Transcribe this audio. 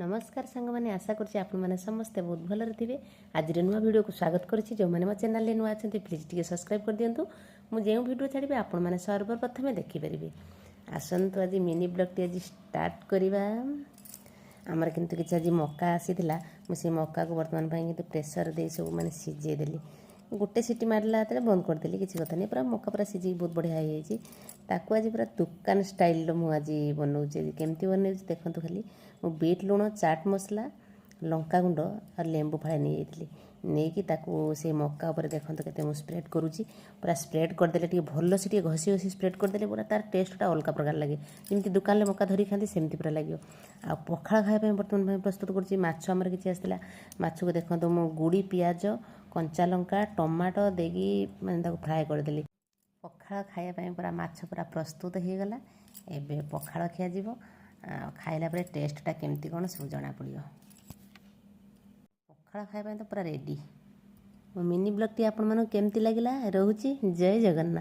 नमस्कार सांग मैंने आशा करें समस्ते बहुत भलरे थे। आज नुआ वीडियो को स्वागत करुच्ची। जो मैंने मो चैनल नुआ अच्छा प्लीज टी सब्सक्राइब कर दिंतु। मुझे वीडियो छाड़ी आपण मैंने सर्वप्रथम देखिपारे। आसतु आज मिनी ब्लॉग टी आज स्टार्ट करवा। आमर किंतु किसी आज मका आसीला मुझे मका को बर्तमान किंतु प्रेसर दे सब मैंने सिझेदेली। गोटे सीटी मारला बंद करदेली किसी कथा नहीं। पूरा मका पूरा सिझी बहुत बढ़िया हो ताकू आज पूरा दुकान स्टाइल मुझे बनाऊे। केमती बन देखो खाली मु बीट लुण चाट मसला लंका गुंड और लेंबू फाड़े नहीं नहीं ताकू से मका उपर देखो के स्प्रेड करुच्ची। पूरा स्प्रेड करदे टे भल से घसी घसी स्प्रेड करदे पूरा तार टेस्टा अलग प्रकार लगे। जमी दुकान में मका धरिक खाती सेमती पूरा लगे। आ पखाड़ खाया बर्तमान प्रस्तुत करुच्ची। माछ आमर किसी आसला माछ को देखो मु गुड़ी पियाज कंचा लंका टमाटो देगी मैंने फ्राए करदेली। पखाड़ खायापी पूरा माछ पूरा प्रस्तुत हो गला। एबे पखाड़ खिया खाइला परे टेस्टा केमती कौन सब जना पड़ो। पखाड़ खायापी तो पूरा रेडी। मो मिनी ब्लॉग टी आपण मानू केमती लगिला। रोहुची जय जगन्नाथ।